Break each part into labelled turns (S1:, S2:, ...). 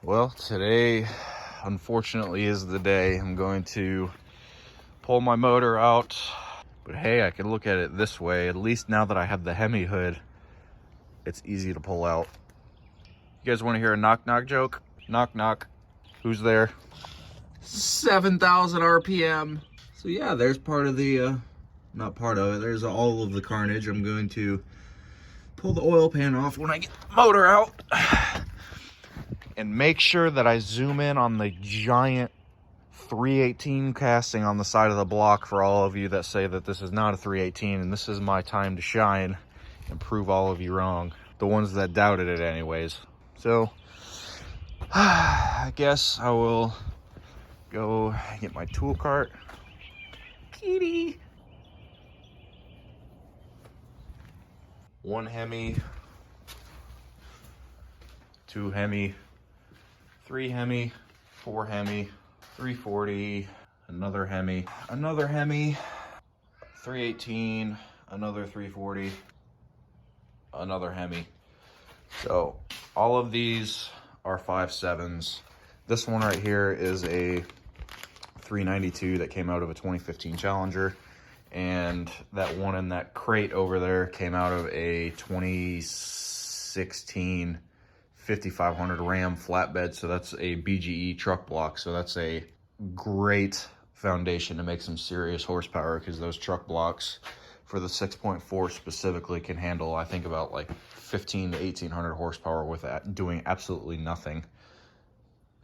S1: Well, today, unfortunately, is the day I'm going to pull my motor out. But hey, I can look at it this way. At least now that I have the Hemi hood, it's easy to pull out. You guys want to hear a knock knock joke? Knock knock. Who's there? 7,000 RPM. So yeah, there's part of the, not part of it, there's all of the carnage. I'm going to pull the oil pan off when I get the motor out. And make sure that I zoom in on the giant 318 casting on the side of the block for all of you that say that this is not a 318, and this is my time to shine and prove all of you wrong. The ones that doubted it anyways. So, I guess I will go get my tool cart. Kitty! 1 Hemi, 2 Hemi, 3 Hemi, 4 Hemi, 340, another Hemi, 318, another 340, another Hemi. So all of these are 5.7s. This one right here is a 392 that came out of a 2015 Challenger, and that one in that crate over there came out of a 2016 5500 Ram flatbed. So that's a BGE truck block. So that's a great foundation to make some serious horsepower, because those truck blocks for the 6.4 specifically can handle, I think, about like 15 to 1800 horsepower with that, doing absolutely nothing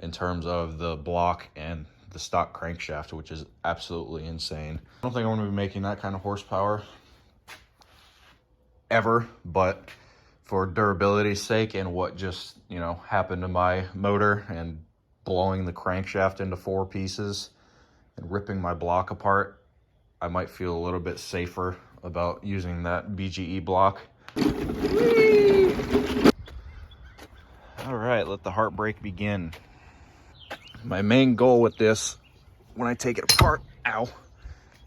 S1: in terms of the block and the stock crankshaft, which is absolutely insane. I don't think I'm going to be making that kind of horsepower ever, but for durability's sake and what just, happened to my motor and blowing the crankshaft into 4 pieces and ripping my block apart, I might feel a little bit safer about using that BGE block. Whee! All right, let the heartbreak begin. My main goal with this, when I take it apart,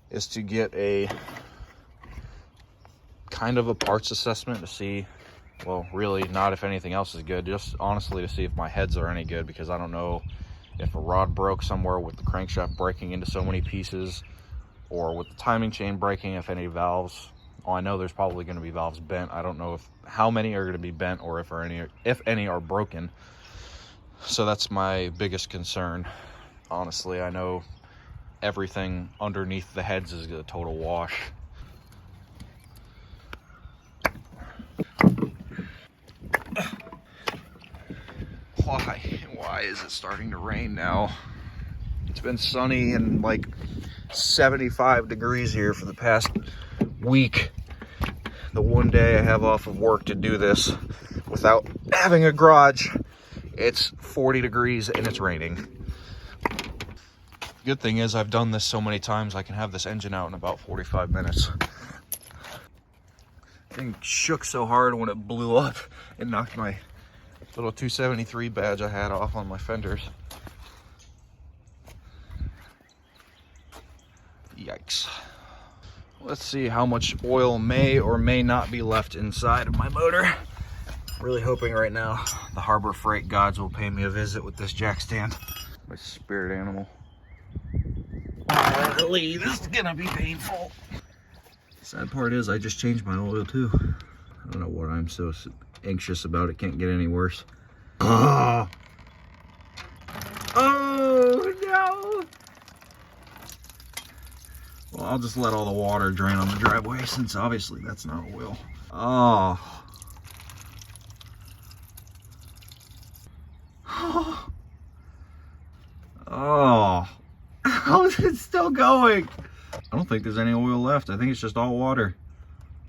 S1: is to get a kind of a parts assessment to see, well, really not if anything else is good, just honestly to see if my heads are any good, because I don't know if a rod broke somewhere with the crankshaft breaking into so many pieces, or with the timing chain breaking, if any valves. Oh, I know there's probably going to be valves bent. I don't know how many are going to be bent, or if any are broken. So that's my biggest concern. Honestly, I know everything underneath the heads is a total wash. Why is it starting to rain now? It's been sunny and like 75 degrees here for the past week. The one day I have off of work to do this without having a garage, it's 40 degrees and it's raining. Good thing is I've done this so many times, I can have this engine out in about 45 minutes. Thing shook so hard when it blew up, it knocked my little 273 badge I had off on my fenders. Yikes. Let's see how much oil may or may not be left inside of my motor. Really hoping right now the Harbor Freight gods will pay me a visit with this jack stand. My spirit animal. Golly, this is gonna be painful. Sad part is I just changed my oil too. I don't know what I'm so anxious about. It can't get any worse. Oh no! Well, I'll just let all the water drain on the driveway, since obviously that's not oil. Oh. Oh. How is it still going? I don't think there's any oil left. I think it's just all water.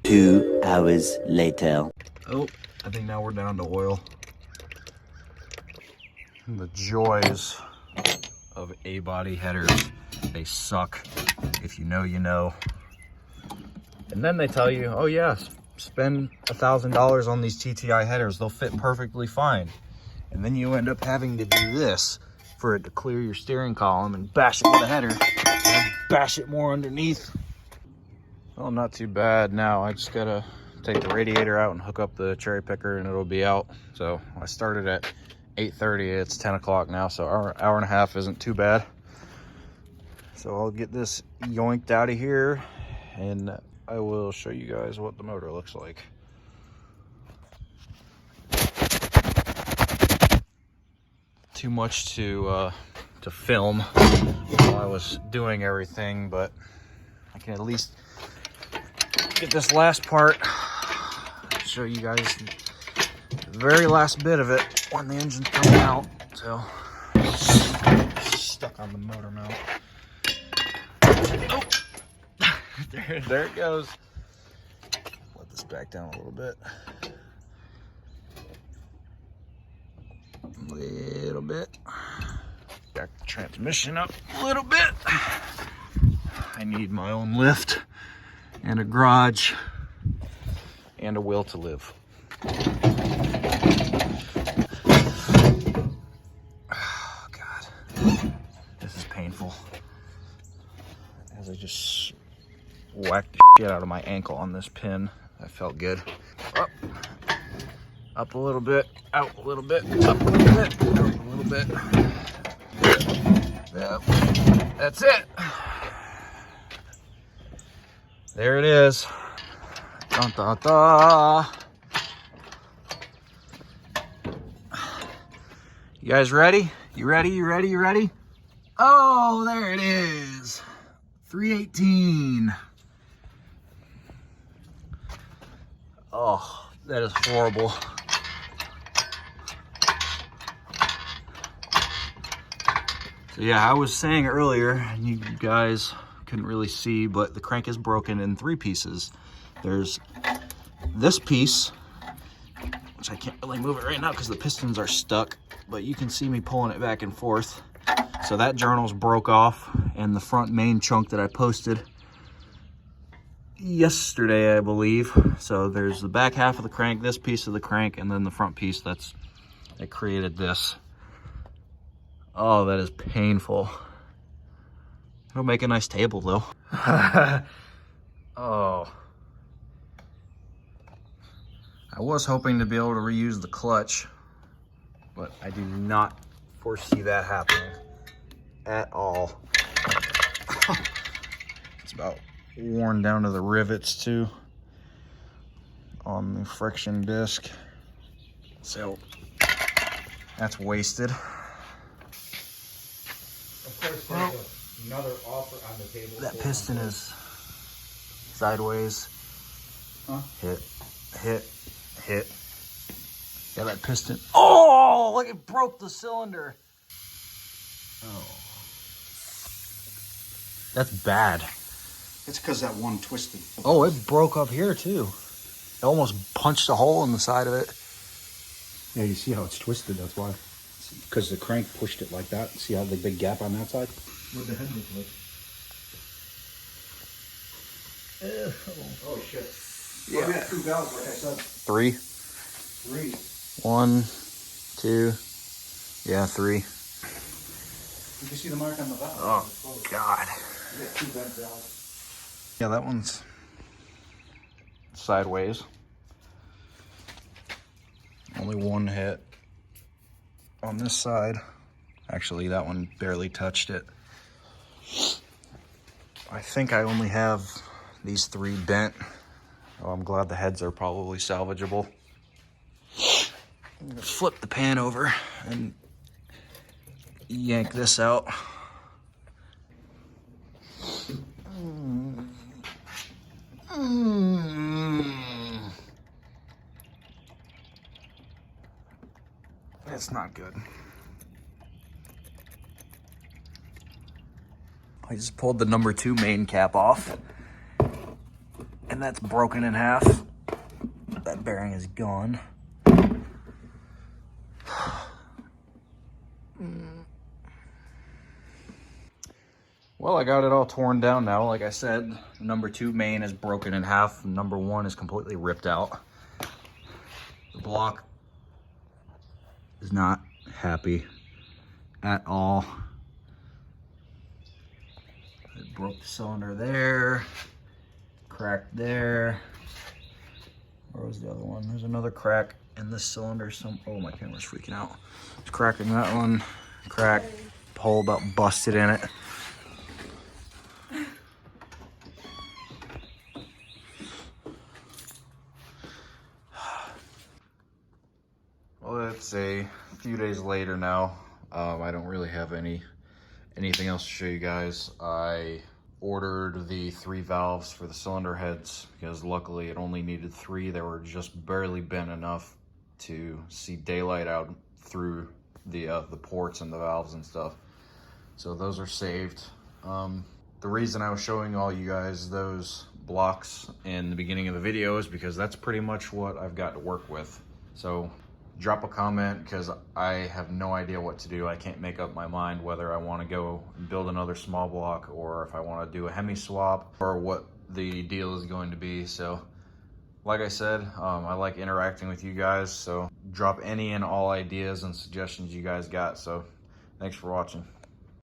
S2: 2 hours later.
S1: Oh, I think now we're down to oil. The joys of A-body headers. They suck. If you know, you know. And then they tell you, oh yeah, spend $1,000 on these TTI headers. They'll fit perfectly fine. And then you end up having to do this for it to clear your steering column and bash it with a header and bash it more underneath. Well, not too bad now. I just gotta take the radiator out and hook up the cherry picker and it'll be out. So I started at 8:30. It's 10 o'clock now, so hour and a half isn't too bad. So I'll get this yoinked out of here, and I will show you guys what the motor looks like. Too much to film while I was doing everything, but I can at least get this last part, show you guys the very last bit of it when the engine's coming out. So, stuck on the motor mount. Oh, there it goes. Let this back down a little bit. Little bit. Back the transmission up a little bit. I need my own lift and a garage and a will to live. Oh God, this is painful. As I just whacked the shit out of my ankle on this pin. That felt good. Up a little bit, out a little bit, up a little bit, out a little bit. Yep. That's it. There it is. Dun, dun, dun. You guys ready? You ready? You ready? You ready? Oh, there it is. 318. Oh, that is horrible. So yeah, I was saying earlier, and you guys couldn't really see, but the crank is broken in 3 pieces. There's this piece, which I can't really move it right now because the pistons are stuck, but you can see me pulling it back and forth. So that journal's broke off, and the front main chunk that I posted yesterday, I believe. So there's the back half of the crank, this piece of the crank, and then the front piece that created this. Oh, that is painful. It'll make a nice table though. Oh. I was hoping to be able to reuse the clutch, but I do not foresee that happening at all. It's about worn down to the rivets too on the friction disc. So that's wasted.
S3: Of course, there's another offer on the table.
S1: That piston is sideways.
S3: Huh?
S1: Hit. Yeah, that piston. Oh, look, it broke the cylinder. Oh. That's bad.
S3: It's because that one twisted.
S1: Oh, it broke up here too. It almost punched a hole in the side of it.
S3: Yeah, you see how it's twisted, that's why. Because the crank pushed it like that. See how the big gap on that side? What'd the head look like? Oh, shit. Yeah. We got 2 valves, like I said.
S1: 3.
S3: 3.
S1: 1, 2. Yeah, 3.
S3: You can see the mark on the valve.
S1: Oh, God.
S3: We got 2 vent valves.
S1: Yeah, that one's sideways. Only one hit on this side. Actually, that one barely touched it. I think I only have these 3 bent. Oh, I'm glad the heads are probably salvageable. I'm gonna flip the pan over and yank this out. That's not good. I just pulled the number 2 main cap off, and that's broken in half. That bearing is gone. Well, I got it all torn down now. Like I said, number 2 main is broken in half. Number 1 is completely ripped out. The block is not happy at all. It broke the cylinder there, cracked there. Where was the other one? There's another crack And this cylinder, oh, my camera's freaking out. It's cracking that one. Cracked, hole about busted in it. Well, it's a few days later now. I don't really have anything else to show you guys. I ordered the 3 valves for the cylinder heads because luckily it only needed 3. They were just barely bent enough to see daylight out through the ports and the valves and stuff. So those are saved. The reason I was showing all you guys those blocks in the beginning of the video is because that's pretty much what I've got to work with. So drop a comment because I have no idea what to do. I can't make up my mind whether I want to go build another small block or if I want to do a Hemi swap or what the deal is going to be. So like I said, I like interacting with you guys, so drop any and all ideas and suggestions you guys got. So thanks for watching.